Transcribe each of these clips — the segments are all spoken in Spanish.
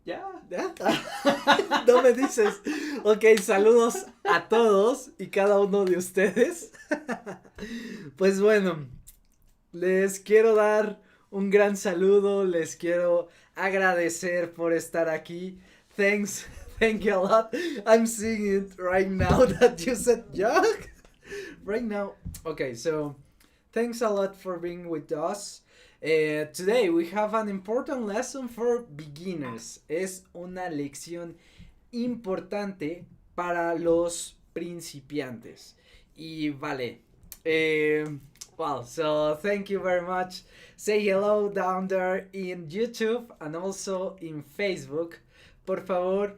¿Ya? ¿Ya? No me dices. Ok, saludos a todos y cada uno de ustedes. Pues bueno, les quiero dar un gran saludo, les quiero agradecer por estar aquí. Thank you a lot. I'm seeing it right now that you said Jog. Right now. Okay, so thanks a lot for being with us. Today we have an important lesson for beginners. Es una lección importante para los principiantes. Y vale. Well, so thank you very much. Say hello down there in YouTube and also in Facebook. Por favor,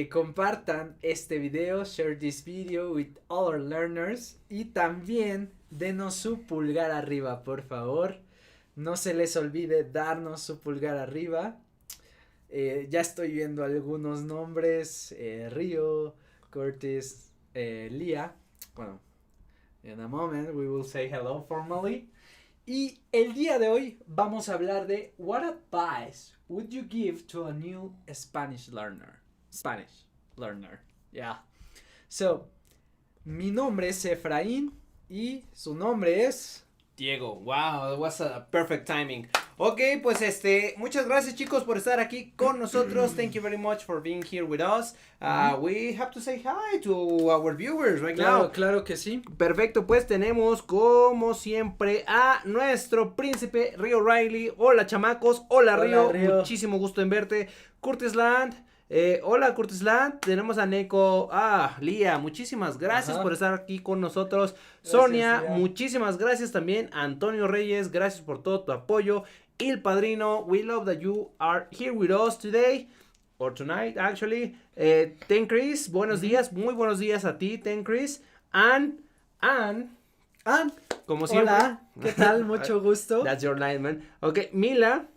compartan este video, share this video with other learners y también denos su pulgar arriba, por favor. No se les olvide darnos su pulgar arriba. Ya estoy viendo algunos nombres, Río, Curtis, Lía. Bueno, in a moment we will say hello formally. Y el día de hoy vamos a hablar de what advice would you give to a new Spanish learner? Yeah. So, mi nombre es Efraín y su nombre es Diego, wow, that was a perfect timing. Ok, pues muchas gracias chicos por estar aquí con nosotros. Thank you very much for being here with us. We have to say hi to our viewers right now. Claro que sí. Perfecto, pues tenemos como siempre a nuestro príncipe Río Riley. Hola chamacos, hola Río, muchísimo gusto en verte. Curtis Land. Hola Curtisland, tenemos a Neko, Lía, muchísimas gracias por estar aquí con nosotros. Gracias, Sonia, Lía. Muchísimas gracias también. Antonio Reyes, gracias por todo tu apoyo. Il Padrino, we love that you are here with us today, or tonight actually. Ten Chris, buenos días, muy buenos días a ti, Ten Chris. Ann, como siempre. Hola, ¿qué tal? Mucho gusto. That's your line, man. Ok, Mila,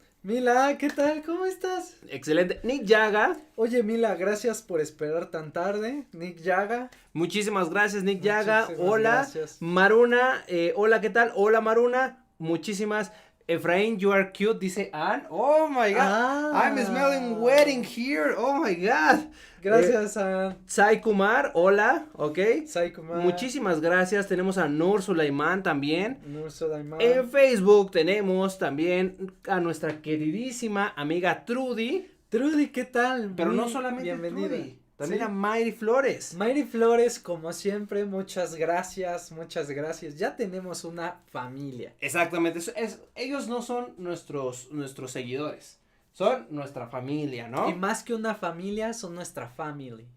¿qué tal? ¿Cómo estás? Excelente. Nick Yaga. Oye, Mila, gracias por esperar tan tarde. Nick Yaga. Muchísimas gracias, Nick Yaga. Hola. Gracias. Maruna. Hola, ¿qué tal? Hola, Maruna. Muchísimas. Efraín, you are cute, dice Ann. Oh my God. I'm smelling wedding here. Oh my God. Gracias, Ann. Sai Kumar, hola. Ok. Sai Kumar. Muchísimas gracias. Tenemos a Nur Sulaiman también. Nur Sulaiman. En Facebook tenemos también a nuestra queridísima amiga Trudy. Trudy, ¿qué tal? Pero no solamente bienvenida. Trudy. También a Mayri Flores. Mayri Flores, como siempre, muchas gracias. Ya tenemos una familia. Exactamente. Ellos no son nuestros seguidores. Son nuestra familia, ¿no? Y más que una familia, son nuestra family.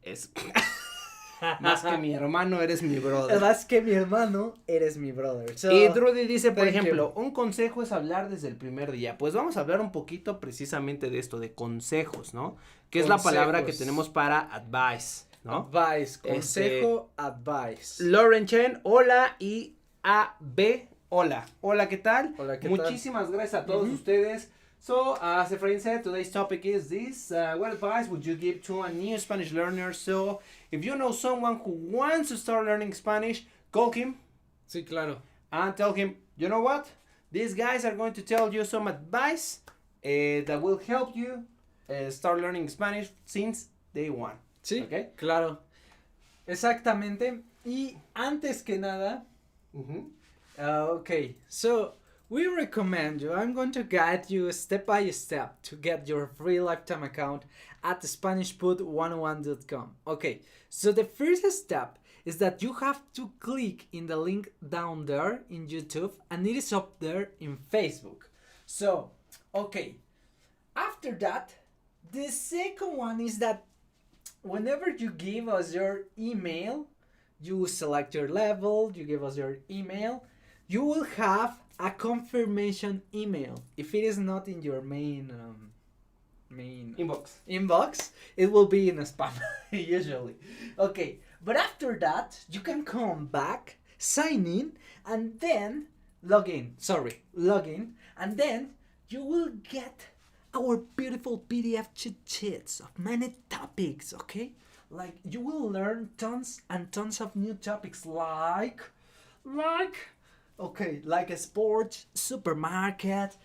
Más que mi hermano, eres mi brother. Más que mi hermano, eres mi brother. So, y Trudy dice, por ejemplo, un consejo es hablar desde el primer día. Pues vamos a hablar un poquito precisamente de esto, de consejos, ¿no? Que es la palabra que tenemos para advice, ¿no? Advice, consejo, advice. Lauren Chen, hola, y AB, hola. Hola, ¿qué tal? Hola, ¿qué Muchísimas gracias a todos ustedes. So, as Efrain said, today's topic is this. What advice would you give to a new Spanish learner? So, if you know someone who wants to start learning Spanish, call him. Sí, claro. And tell him, you know what? These guys are going to tell you some advice that will help you start learning Spanish since day one. Sí, okay? Claro. Exactamente. Y antes que nada, okay, so we recommend you, I'm going to guide you step by step to get your free lifetime account at SpanishPod101.com. Okay, so the first step is that you have to click in the link down there in YouTube and it is up there in Facebook. So, okay, after that, the second one is that whenever you give us your email, you select your level, you give us your email, you will have a confirmation email. If it is not in your main inbox, it will be in a spam usually. Okay, but after that, you can come back, sign in, and then log in, and then you will get our beautiful PDF cheat sheets of many topics, okay? Like, you will learn tons and tons of new topics like a sport, supermarket,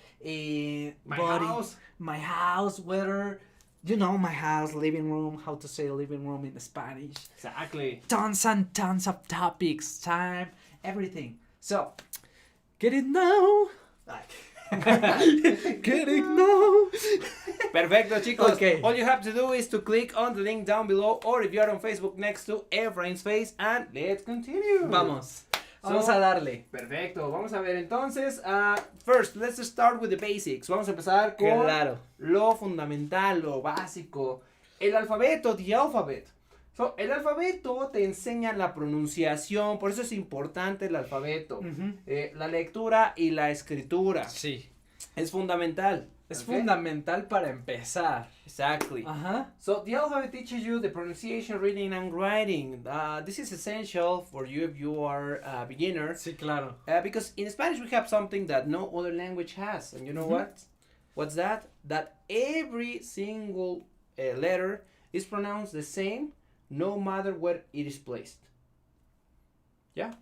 my house, weather, You know my house, living room, how to say living room in Spanish. Exactly. Tons and tons of topics, time, everything. So, get it now. Get it now. Perfecto, chicos. Okay. All you have to do is to click on the link down below, or if you're on Facebook, next to Efrain's face, and let's continue. Vamos a darle. Perfecto, vamos a ver entonces. First, let's start with the basics. Vamos a empezar con lo fundamental, lo básico. El alfabeto, the alphabet. So, el alfabeto te enseña la pronunciación, por eso es importante el alfabeto. La lectura y la escritura. Sí. Es fundamental. Es fundamental para empezar. Exactly. So the alphabet teaches you the pronunciation, reading, and writing. This is essential for you if you are a beginner. Sí, claro. Because in Spanish we have something that no other language has. And you know what? What's that? That every single letter is pronounced the same no matter where it is placed. Yeah,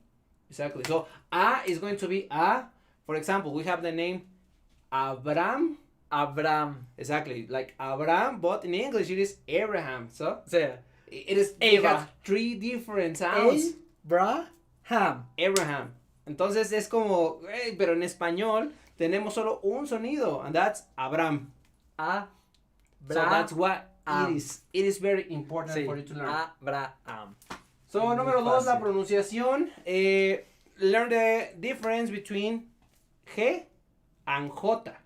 exactly. So A is going to be A. For example, we have the name Abraham. Exactly, like Abraham, but in English it is Abraham. So it has three different sounds. Abraham. Entonces es como, pero en español tenemos solo un sonido, and that's Abraham. So that's what it is. It is very important for you to learn. Abraham. So número 2, la pronunciación. Learn the difference between G and J.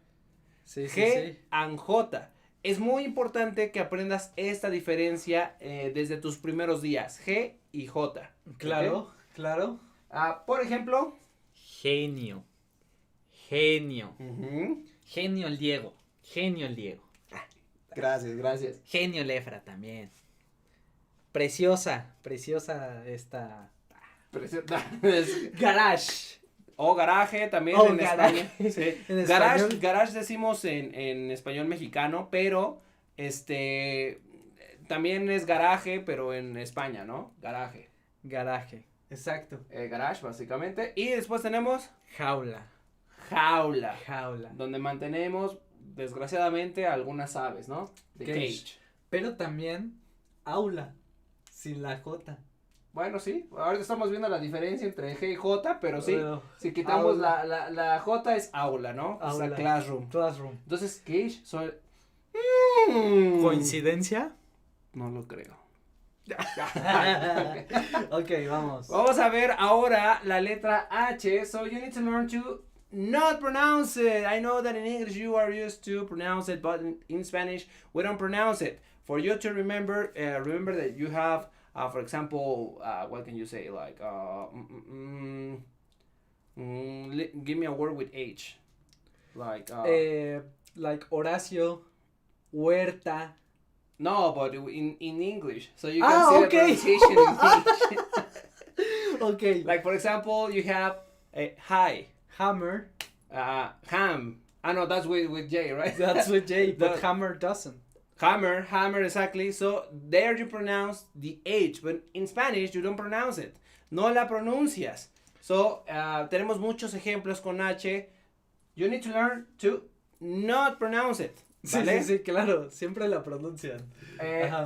G and J. Es muy importante que aprendas esta diferencia desde tus primeros días. G y J. Claro, claro. Por ejemplo. Genio. Genio el Diego. Gracias. Genio el Efra también. Preciosa esta. Garage. O garaje también en España. Sí. En garage decimos en español mexicano, pero también es garaje, pero en España, ¿no? Garaje. Exacto. Garage, básicamente. Y después tenemos jaula. Donde mantenemos, desgraciadamente, algunas aves, ¿no? The cage. Pero también aula, sin la J. Bueno, sí, ahora estamos viendo la diferencia entre G y J, pero sí, si quitamos la J es aula, ¿no? Aula. O sea, classroom. Entonces, cage son... ¿Coincidencia? No lo creo. Ok, vamos. Vamos a ver ahora la letra H, so you need to learn to not pronounce it. I know that in English you are used to pronounce it, but in Spanish we don't pronounce it. For you to remember that you have... for example, what can you say? Like, give me a word with H. Like Horacio, Huerta. No, but in English. So you can see the pronunciation in English. Okay. Like, for example, you have hi. Hammer. Ham. No, that's with J, right? That's with J, but hammer doesn't. Hammer, exactly. So there you pronounce the H, but in Spanish you don't pronounce it. No la pronuncias. So tenemos muchos ejemplos con H. You need to learn to not pronounce it. ¿Vale? Sí, claro. Siempre la pronuncian.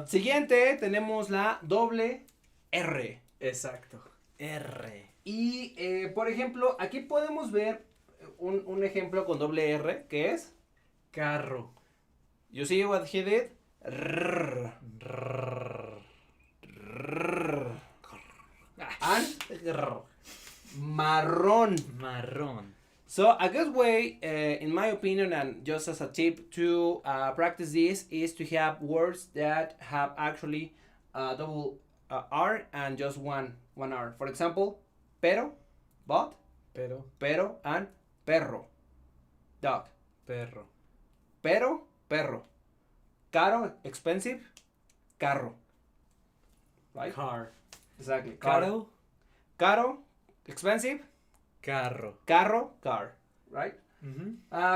Siguiente tenemos la doble R. Exacto. R. Y por ejemplo, aquí podemos ver un ejemplo con doble R, que es carro. You see what he did? And marrón. So a good way, in my opinion, and just as a tip to practice this, is to have words that have actually double R and just one R. For example, pero, but, pero, and perro, dog. Perro. Caro, expensive, carro. Right? Car. Exactly. Caro, expensive, carro. Car. Right?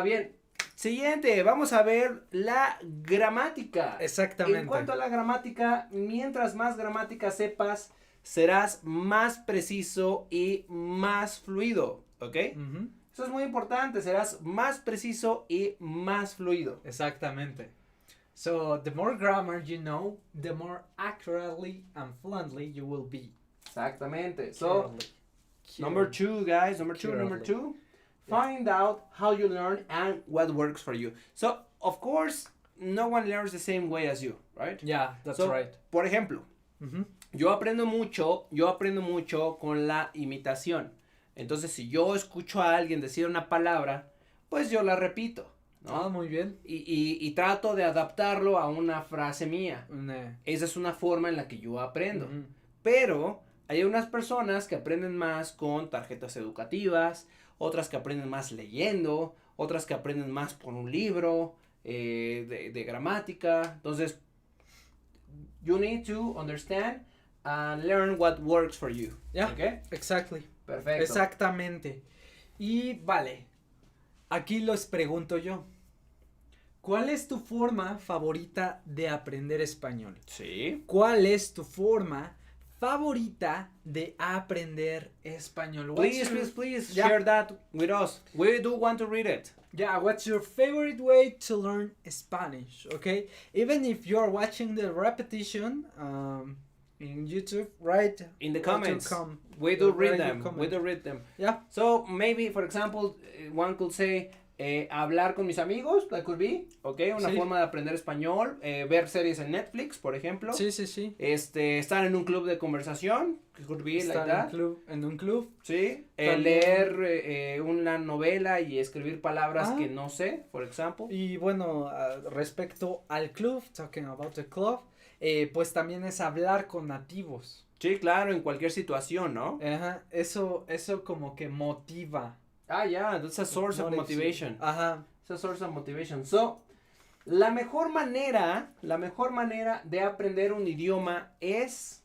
Bien. Siguiente, vamos a ver la gramática. Exactamente. En cuanto a la gramática, mientras más gramática sepas, serás más preciso y más fluido. ¿Ok? Eso es muy importante, serás más preciso y más fluido. Exactamente. So the more grammar you know, the more accurately and fluently you will be. Exactamente. So, number 2, guys. Number two. Find out how you learn and what works for you. So, of course, no one learns the same way as you, right? Yeah, that's so, right. Por ejemplo, yo aprendo mucho con la imitación. Entonces, si yo escucho a alguien decir una palabra, pues yo la repito, ¿no? Ah, muy bien. Y trato de adaptarlo a una frase mía. Esa es una forma en la que yo aprendo. Pero hay unas personas que aprenden más con tarjetas educativas, otras que aprenden más leyendo, otras que aprenden más por un libro de gramática. Entonces, you need to understand and learn what works for you. Yeah, okay? Exactly. Perfecto. Exactamente. Y vale, aquí les pregunto yo. ¿Cuál es tu forma favorita de aprender español? Sí. ¿Cuál es tu forma favorita de aprender español? Please share that with us. We do want to read it. Yeah, what's your favorite way to learn Spanish? Okay, even if you're watching the repetition in YouTube, right? In the comments, we do read them. We do read them. Yeah. So maybe, for example, one could say, hablar con mis amigos, that could be, okay, una forma de aprender español, ver series en Netflix, por ejemplo. Sí, sí, sí. Estar en un club de conversación, could be like that. En un club. Sí. Leer una novela y escribir palabras que no sé, por ejemplo. Y bueno, respecto al club, talking about the club, pues también es hablar con nativos. Sí, claro, en cualquier situación, ¿no? Ajá, eso como que motiva. Ah, yeah, that's a source of motivation. Ajá. It's a source of motivation. So, la mejor manera de aprender un idioma es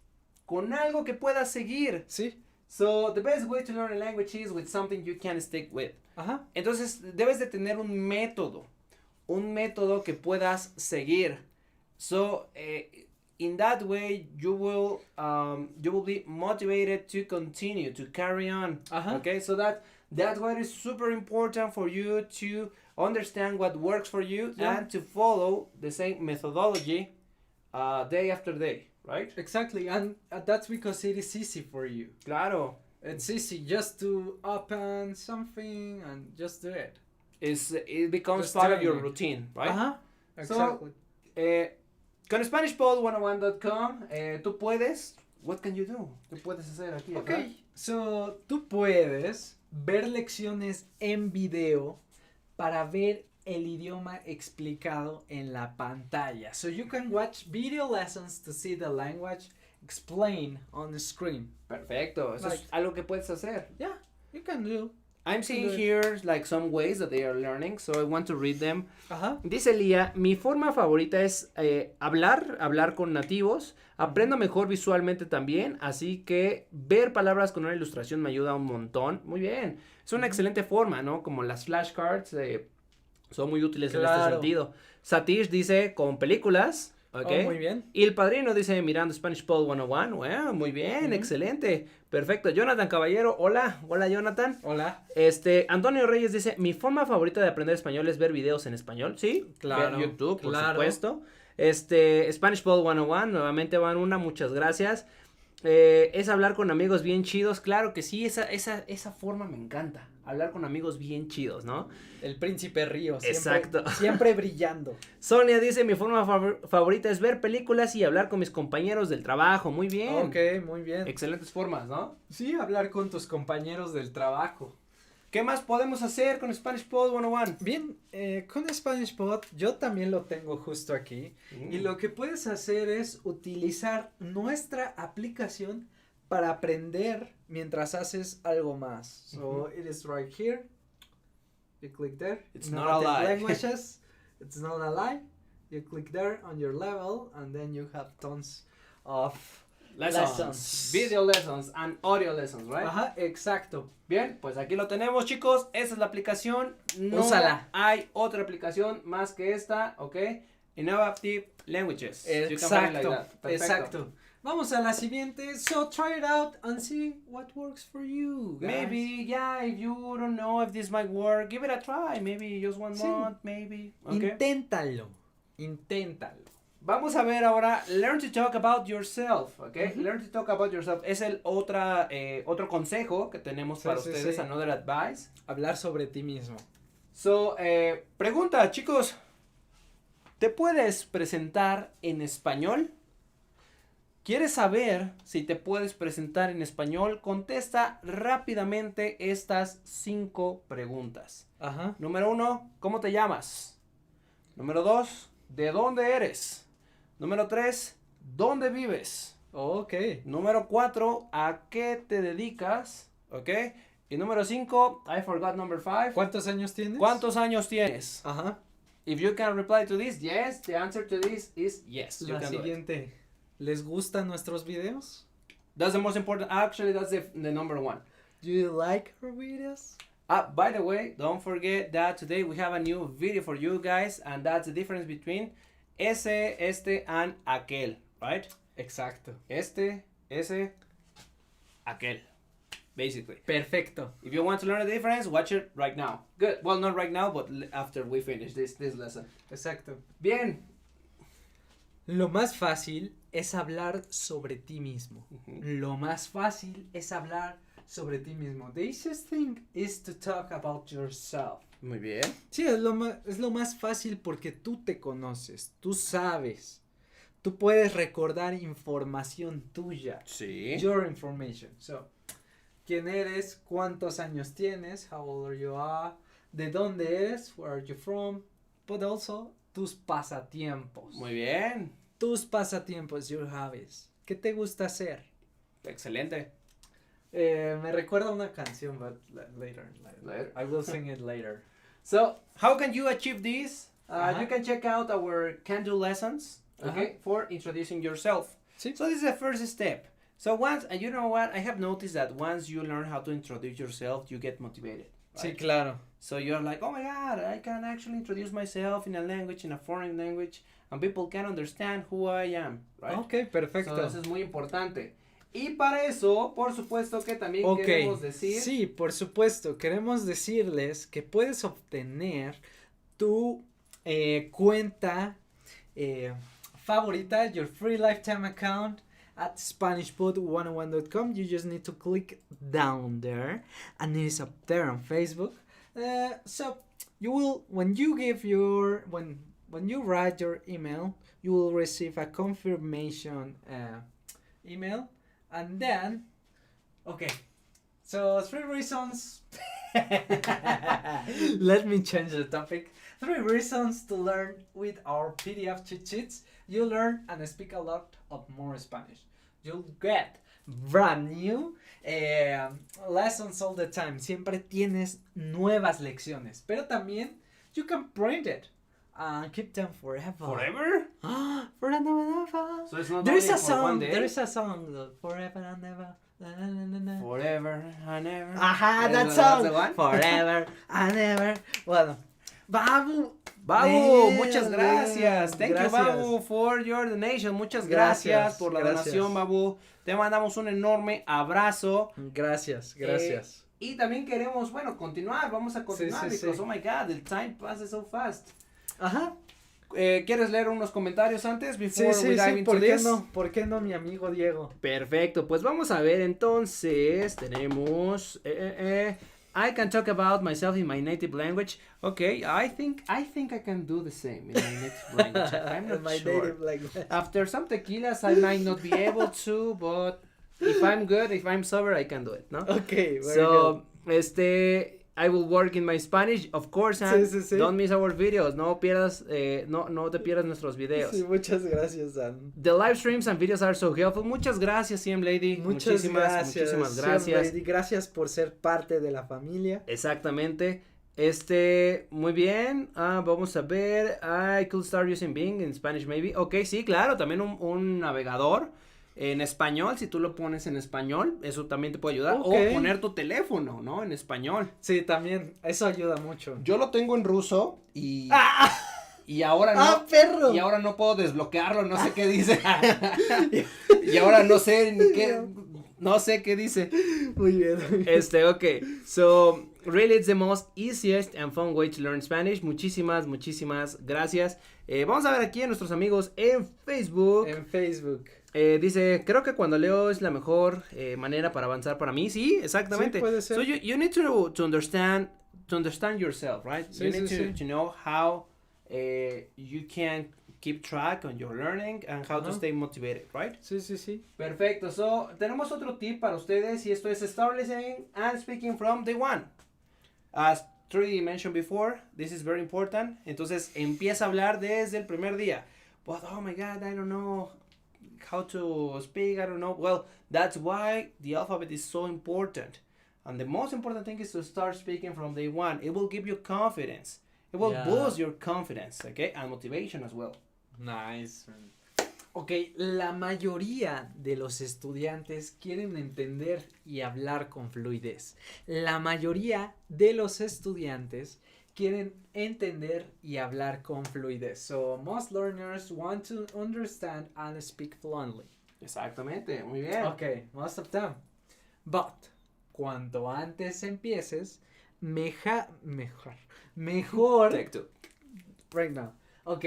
con algo que puedas seguir. Sí. So, the best way to learn a language is with something you can stick with. Ajá. Entonces, debes de tener un método que puedas seguir. So, in that way, you will be motivated to continue, to carry on. Ajá. Okay, so that's why it is super important for you to understand what works for you and to follow the same methodology day after day, right? Exactly, and that's because it is easy for you. Claro. It's easy just to open something and just do it. It becomes just part of your routine, right? Uh-huh. Exactly. So, con SpanishPod101.com, tú puedes, what can you do? ¿Qué puedes hacer aquí? Okay, so tú puedes ver lecciones en video para ver el idioma explicado en la pantalla. So you can watch video lessons to see the language explained on the screen. Perfecto, eso es algo que puedes hacer. Yeah, you can do. I'm seeing here like some ways that they are learning, so I want to read them. Ajá. Dice Lía, mi forma favorita es hablar con nativos. Aprendo mejor visualmente también, así que ver palabras con una ilustración me ayuda un montón. Muy bien, es una excelente forma, ¿no? Como las flashcards son muy útiles en este sentido. Satish dice con películas. Okay. Oh, muy bien. Y el padrino dice mirando Spanish Pod 101. Bueno, muy bien, excelente. Perfecto. Jonathan Caballero, hola. Hola, Jonathan. Hola. Antonio Reyes dice, mi forma favorita de aprender español es ver videos en español. Sí, claro. Ver YouTube, por supuesto. Spanish Pod 101, nuevamente van una, muchas gracias. Es hablar con amigos bien chidos. Claro que sí, esa forma me encanta. Hablar con amigos bien chidos, ¿no? El príncipe Río. Siempre, exacto. Siempre brillando. Sonia dice, mi forma favorita es ver películas y hablar con mis compañeros del trabajo. Muy bien. Ok, muy bien. Excelentes formas, ¿no? Sí, hablar con tus compañeros del trabajo. ¿Qué más podemos hacer con Spanish Pod 101? Bien, con Spanish Pod yo también lo tengo justo aquí. Y lo que puedes hacer es utilizar nuestra aplicación para aprender mientras haces algo más. So it is right here. You click there. It's not a lie. Languages. It's not a lie. You click there on your level and then you have tons of lessons. Video lessons and audio lessons, right? Ajá, exacto. Bien, pues aquí lo tenemos, chicos. Esa es la aplicación. No Úsala. hay otra aplicación más que esta, ¿ok? Innovative Languages. Exacto, exacto. Vamos a la siguiente. So try it out and see what works for you, guys. Maybe, yeah, if you don't know if this might work, give it a try. Maybe just one month, maybe. Okay. Inténtalo. Inténtalo. Vamos a ver ahora, learn to talk about yourself, ¿ok? Learn to talk about yourself es el otro consejo que tenemos para ustedes, another advice. Hablar sobre ti mismo. So, pregunta, chicos, ¿te puedes presentar en español? ¿Quieres saber si te puedes presentar en español? Contesta rápidamente estas 5 preguntas. Ajá. Número 1, ¿cómo te llamas? Número 2, ¿de dónde eres? Número 3, ¿dónde vives? Ok. Número 4, ¿a qué te dedicas? ¿Ok? Y número 5, I forgot number 5. ¿Cuántos años tienes? ¿Cuántos años tienes? Ajá. If you can reply to this, yes, the answer to this is yes. La siguiente. ¿Les gustan nuestros videos? That's the most important. Actually, that's the number 1. Do you like our videos? By the way, don't forget that today we have a new video for you guys, and that's the difference between ese, este, and aquel, right? Exacto. Este, ese, aquel, basically. Perfecto. If you want to learn the difference, watch it right now. Good. Well, not right now, but after we finish this lesson. Exacto. Bien. Lo más fácil es hablar sobre ti mismo. Lo más fácil es hablar sobre ti mismo. The easiest thing is to talk about yourself. Muy bien. Sí, es lo más fácil porque tú te conoces, tú sabes. Tú puedes recordar información tuya. Sí. Your information. So, ¿quién eres? ¿Cuántos años tienes? How old you are? ¿De dónde eres? Where are you from? But also, tus pasatiempos. Muy bien. Tus pasatiempos, your hobbies. ¿Qué te gusta hacer? Excelente. Me recuerda una canción, but later. Later. I will sing it later. So, how can you achieve this? Uh-huh. You can check out our can-do lessons, okay, for introducing yourself. Sí. So this is the first step. So once, and you know what, I have noticed that once you learn how to introduce yourself, you get motivated. Sí, Right? claro. So you're like, oh my God, I can actually introduce myself in a language, in a foreign language, and people can understand who I am, right? Ok, perfecto. So eso es muy importante. Y para eso, por supuesto que también Ok, queremos decir... sí, por supuesto, queremos decirles que puedes obtener tu cuenta favorita, your free lifetime account at SpanishPod101.com. You just need to click down there, and it is up there on Facebook. So you will, when you write your email, you will receive a confirmation email. And then, okay, so 3 reasons, let me change the topic. 3 reasons to learn with our PDF cheat sheets. You learn and speak a lot of more Spanish. You'll get brand new lessons all the time. Siempre tienes nuevas lecciones, pero también you can print it and keep them forever. ¿Forever? Forever. So it's not There is only a for song. one day? There is a song. Forever and ever. Na, na, na, na. Forever and ever. Ajá, that That's song. the one? Forever and ever. Bueno, Babu. Babu, Bien, muchas gracias. bien, Thank you, gracias. Babu, for your donation. Muchas Gracias, gracias por la gracias. donación, Babu. Te mandamos un enorme abrazo. Gracias, gracias. Y también queremos, bueno, continuar. Vamos a continuar. Sí, Because, oh my God, the time passes so fast. Ajá. ¿Quieres leer unos comentarios antes? Before we dive into ¿por qué this? no? ¿Por qué no, mi amigo Diego? Perfecto, pues vamos a ver entonces, tenemos, I can talk about myself in my native language. Okay, I think I can do the same in my native language. I'm not My sure. native language. After some tequilas, I might not be able to, but if I'm good, if I'm sober, I can do it, ¿no? Okay, very So, good. I will work in my Spanish, of course, and Sí. don't miss our videos. No pierdas, no te pierdas nuestros videos. Sí, muchas gracias, Dan. The live streams and videos are so helpful. Muchas gracias, CM Lady. Muchísimas gracias. Lady. Gracias por ser parte de la familia. Exactamente. Muy bien. Vamos a ver. I could start using Bing in Spanish maybe. Ok, sí, claro. También un navegador en español. Si tú lo pones en español, eso también te puede ayudar. Okay. O poner tu teléfono, ¿no? En español. Sí, también. Eso ayuda mucho. Yo lo tengo en ruso y... Y ahora no. ¡Ah, perro! Y ahora no puedo desbloquearlo, no sé qué dice. Y ahora no sé ni qué. No sé qué dice. Muy bien. Okay. So, really it's the most easiest and fun way to learn Spanish. Muchísimas gracias. Vamos a ver aquí a nuestros amigos en Facebook. En Facebook. Dice, creo que cuando leo es la mejor manera para avanzar para mí. Sí, exactamente. Sí, puede ser. So you need to understand yourself, right? Sí, you need sí. to know how you can keep track on your learning and how to stay motivated, right? Sí. Perfecto. So, tenemos otro tip para ustedes y esto es start listening and speaking from day one. As Trudy mentioned before, this is very important. Entonces, empieza a hablar desde el primer día. But, oh my God, I don't know how to speak, I don't know. Well, that's why the alphabet is so important. And the most important thing is to start speaking from day one. It will give you confidence. It will boost your confidence, okay? And motivation as well. Nice. Ok, la mayoría de los estudiantes quieren entender y hablar con fluidez. La mayoría de los estudiantes quieren entender y hablar con fluidez. So, most learners want to understand and speak fluently. Exactamente, muy bien. Ok, most of them. But, cuanto antes empieces, mejor. Take two. Right now. Ok,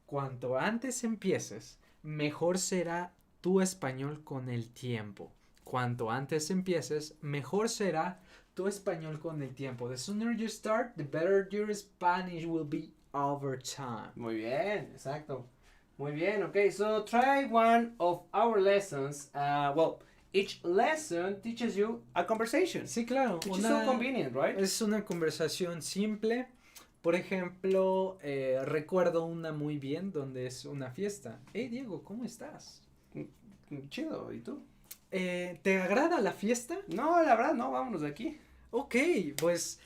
cuanto antes empieces, mejor será tu español con el tiempo. Cuanto antes empieces, mejor será tu español con el tiempo. The sooner you start, the better your Spanish will be over time. Muy bien, exacto. Muy bien, okay, so try one of our lessons. Each lesson teaches you a conversation. Sí, claro. Which is so convenient, right? Es una conversación simple. Por ejemplo, recuerdo una muy bien donde es una fiesta. Hey, Diego, ¿cómo estás? Chido, ¿y tú? ¿Te agrada la fiesta? No, la verdad no, vámonos de aquí. Ok, pues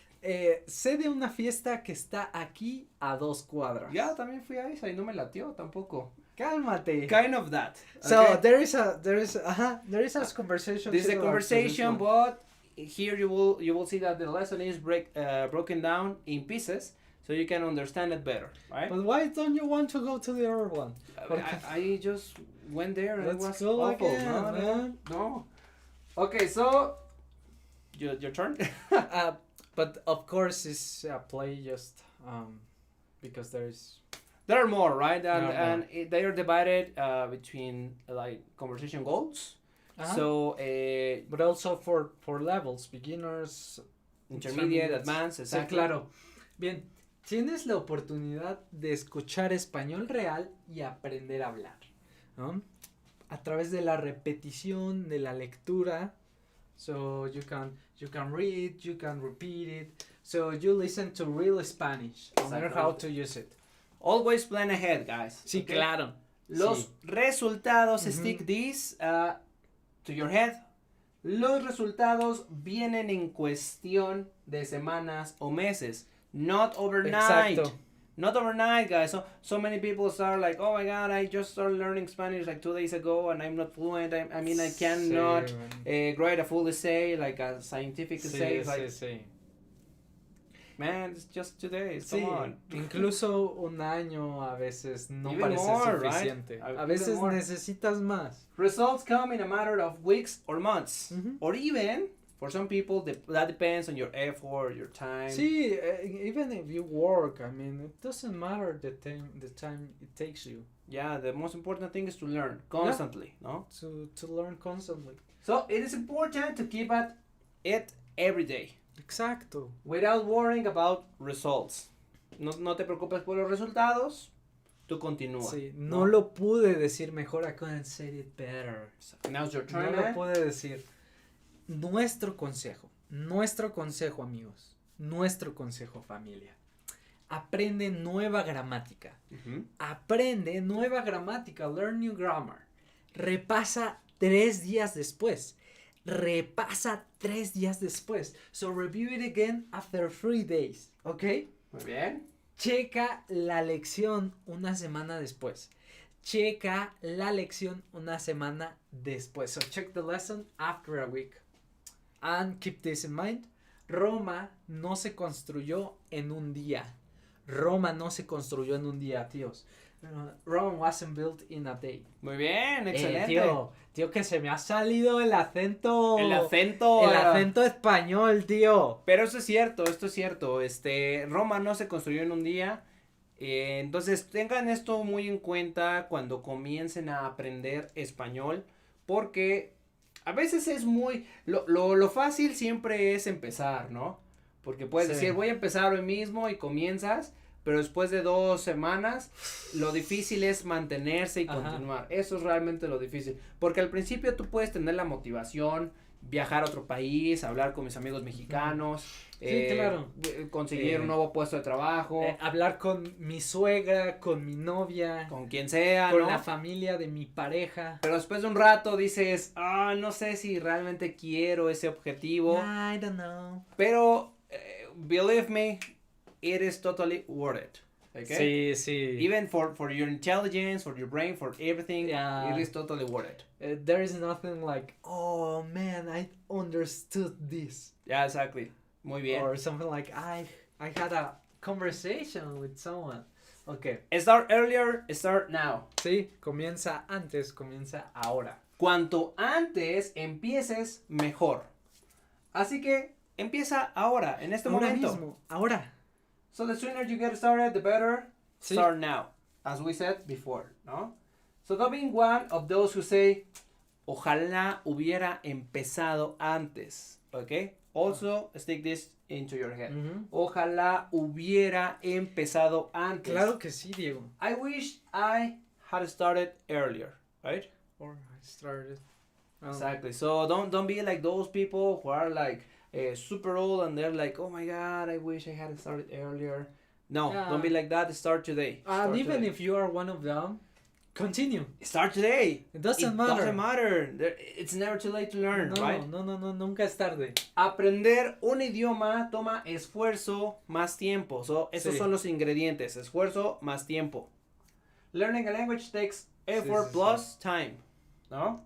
sé de una fiesta que está aquí a 2 cuadras. Ya, también fui a esa y no me latió tampoco. Cálmate. Kind of that. So, Okay? there is a conversation. This is a similar to conversation, this one. but here you will see that the lesson is broken down in pieces. So you can understand it better, right? But why don't you want to go to the other one? I just went there and it Let's was go awful. again, No. Okay, so your turn. But of course it's a play just because There are more, right? And They are divided between like conversation goals. So but also for levels, beginners, intermediate, advanced, exactly. Sí, claro. Bien, tienes la oportunidad de escuchar español real y aprender a hablar, ¿no? A través de la repetición, de la lectura. So you can read, you can repeat it. So you listen to real Spanish and learn how to use it. Always plan ahead, guys. Sí, okay? claro. Los resultados, stick this to your head. Los resultados vienen en cuestión de semanas o meses. Not overnight. Exacto. Not overnight, guys. So many people start like, oh my God, I just started learning Spanish like 2 days ago and I'm not fluent. I mean, I cannot write a full essay, like a scientific essay. Sí. Man, it's just 2 days. Sí, Come on. incluso un año a veces no Even parece more, suficiente. right? A veces Even more. necesitas más. Results come in a matter of weeks or months. Mm-hmm. Or even, for some people, that depends on your effort, your time. Sí, even if you work, I mean, it doesn't matter the time it takes you. Yeah, the most important thing is to learn constantly, no? To learn constantly. So, it is important to keep at it every day. Exacto. Without worrying about results. No te preocupes por los resultados, tú continúa. Sí, no lo pude decir mejor, I couldn't say it better. Now's your turn, No lo pude decir. Nuestro consejo, amigos, nuestro consejo, familia. Aprende nueva gramática. Uh-huh. Aprende nueva gramática, learn new grammar. Repasa 3 días después. So review it again after 3 days, ¿ok? Muy bien. Checa la lección una semana después. So check the lesson after a week. And keep this in mind. Roma no se construyó en un día. Tíos. Rome wasn't built in a day. Muy bien, excelente. Tío, que se me ha salido el acento. El acento español, tío. Pero esto es cierto. Roma no se construyó en un día. Entonces tengan esto muy en cuenta cuando comiencen a aprender español. Porque a veces es lo fácil siempre es empezar, ¿no? Porque puedes decir, voy a empezar hoy mismo y comienzas. Pero después de 2 semanas, lo difícil es mantenerse y continuar. Eso es realmente lo difícil. Porque al principio tú puedes tener la motivación, viajar a otro país, hablar con mis amigos mexicanos. Sí, claro. Conseguir un nuevo puesto de trabajo. Hablar con mi suegra, con mi novia. Con quien sea, con ¿no? la familia de mi pareja. Pero después de un rato dices, no sé si realmente quiero ese objetivo. I don't know. Pero, believe me, it is totally worth it. Okay? Sí. Even for your intelligence, for your brain, for everything, Yeah. it is totally worth it. There is nothing like, oh man, I understood this. Yeah, exactly. Muy bien. Or something like, I had a conversation with someone. Okay. Start earlier, start now. Sí, comienza antes, comienza ahora. Cuanto antes empieces, mejor. Así que empieza ahora, en este momento. Mismo, ahora. So the sooner you get started, the better. Sí. Start now, as we said before, ¿no? So don't be one of those who say, ojalá hubiera empezado antes, ¿ok? Also, stick this into your head. Ojalá hubiera empezado antes. Claro que sí, Diego. I wish I had started earlier, right? Or I started. Exactly. So don't be like those people who are like super old and they're like, oh my god, I wish I had started earlier. No, don't be like that. Start today. And even if you are one of them, continue. Start today. It doesn't matter. It's never too late to learn, right? No, nunca es tarde. Aprender un idioma toma esfuerzo más tiempo. So, esos son los ingredientes. Esfuerzo más tiempo. Learning a language takes effort plus time. ¿No?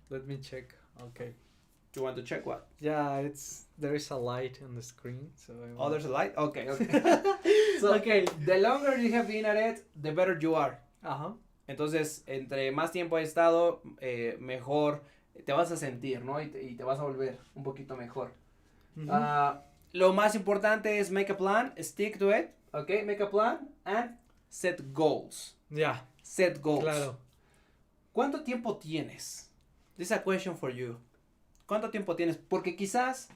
Let me check. Okay. You want to check what? Yeah, there is a light on the screen, so there's a light? Okay. So, the longer you have been at it, the better you are. Entonces, entre más tiempo has estado, mejor te vas a sentir, ¿no? Y te vas a volver un poquito mejor. Lo más importante es make a plan, stick to it, okay? Make a plan and set goals. Yeah. Set goals. Claro. ¿Cuánto tiempo tienes? This is a question for you. ¿Cuánto tiempo tienes? Porque quizás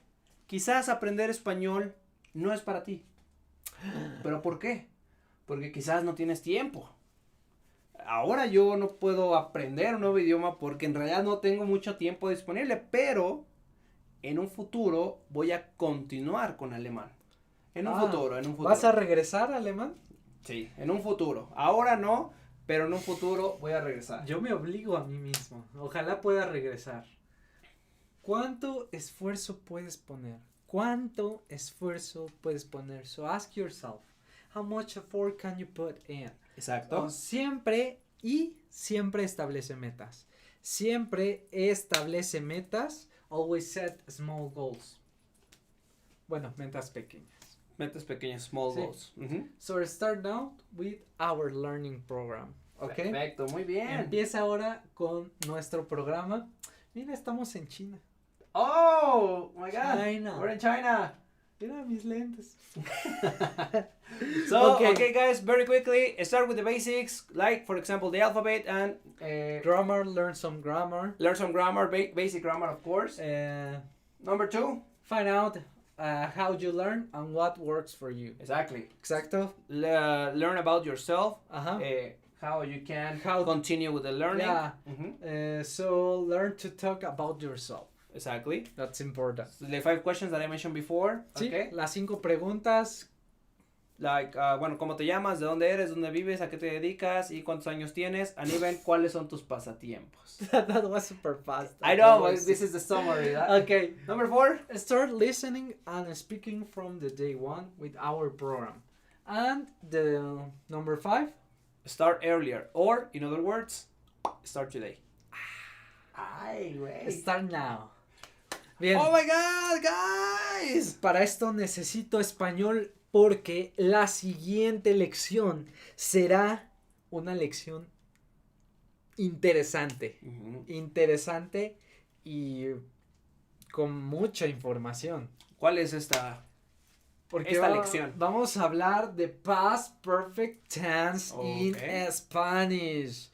aprender español no es para ti. ¿Pero por qué? Porque quizás no tienes tiempo. Ahora yo no puedo aprender un nuevo idioma porque en realidad no tengo mucho tiempo disponible, pero en un futuro voy a continuar con alemán. En un futuro. ¿Vas a regresar a alemán? Sí, en un futuro. Ahora no, pero en un futuro voy a regresar. Yo me obligo a mí mismo. Ojalá pueda regresar. ¿Cuánto esfuerzo puedes poner? So ask yourself, how much effort can you put in? Exacto. Siempre establece metas. Always set small goals. Bueno, metas pequeñas. Small goals. So start now with our learning program. Okay. Perfecto, muy bien. Empieza ahora con nuestro programa. Mira, estamos en China. Oh my God. China. We're in China. Mira mis lentes. So, okay guys, very quickly, start with the basics, like for example the alphabet and grammar, learn some grammar. Basic grammar of course. Number 2, find out how you learn and what works for you. Exacto. Learn about yourself. How you can continue with the learning. Yeah. So learn to talk about yourself. Exactly. That's important. So the 5 questions that I mentioned before. Sí, okay. Las 5 preguntas. Like, ¿cómo te llamas? ¿De dónde eres? ¿Dónde vives? ¿A qué te dedicas? ¿Y cuántos años tienes? And even, ¿cuáles son tus pasatiempos? That was super fast. I know, but this is the summary. Right? Okay. Number 4. Start listening and speaking from the day 1 with our program. And the number 5. Start earlier. Or, in other words, start today. Ay, güey. Start now. Bien. Oh my God, guys. Para esto necesito español porque la siguiente lección será una lección interesante. Interesante y con mucha información. ¿Cuál es esta lección? Vamos a hablar de past perfect tense in Spanish.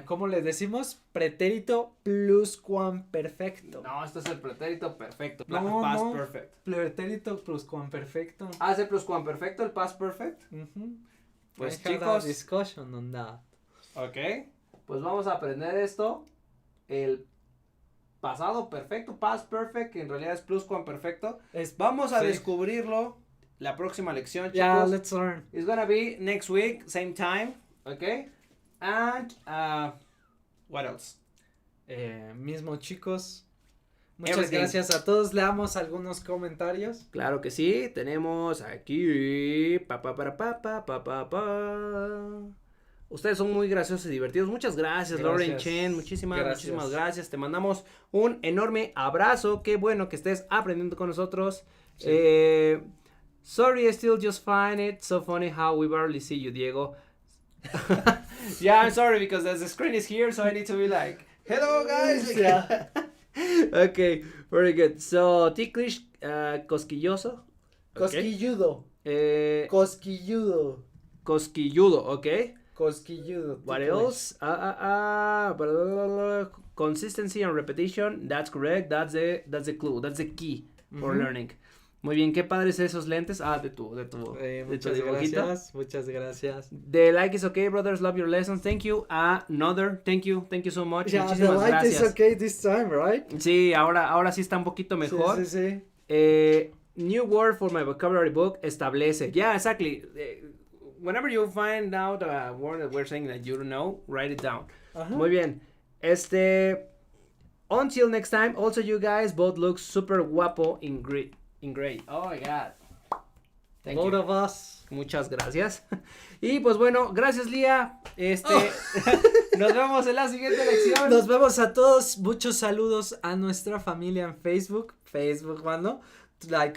¿Cómo le decimos? Pretérito pluscuamperfecto. No, esto es el pretérito perfecto. No, Past no. perfect. Pretérito pluscuamperfecto. Ah, ¿es el pluscuamperfecto, el past perfect? Pues chicos. Discussion on that. Ok. Pues vamos a aprender esto. El pasado perfecto, past perfect, que en realidad es pluscuamperfecto. Vamos a descubrirlo la próxima lección, chicos. Yeah, let's learn. It's gonna be next week, same time. Okay. And what else? Mismo, chicos. Muchas gracias a todos. Leamos algunos comentarios. Claro que sí. Tenemos aquí. Ustedes son muy graciosos y divertidos. Muchas gracias, Lauren Chen. Muchísimas gracias. Te mandamos un enorme abrazo. Qué bueno que estés aprendiendo con nosotros. Sí. Sorry, I still just find it so funny how we barely see you, Diego. Yeah, I'm sorry because the screen is here, so I need to be like, hello guys. Yeah. Okay, very good. So, ticklish, cosquilloso. Cosquilludo. Cosquilludo, okay. Cosquilludo. What else? Consistency and repetition. That's correct. That's the clue. That's the key for learning. Muy bien, qué padres esos lentes. De tu dibujito. Muchas gracias. The like is okay, brothers. Love your lessons. Thank you. Another. Thank you so much. Yeah, muchísimas the like gracias. is okay this time, right? Sí, ahora sí está un poquito mejor. Sí. New word for my vocabulary book. Establece. Yeah, exactly. Whenever you find out a word that we're saying that you don't know, write it down. Muy bien. Until next time. Also, you guys both look super guapo in gray. Oh my God. Thank you. Both of us. Muchas gracias. Y pues bueno, gracias, Lía. Nos vemos en la siguiente lección. Nos vemos a todos. Muchos saludos a nuestra familia en Facebook. Facebook, mano. Like,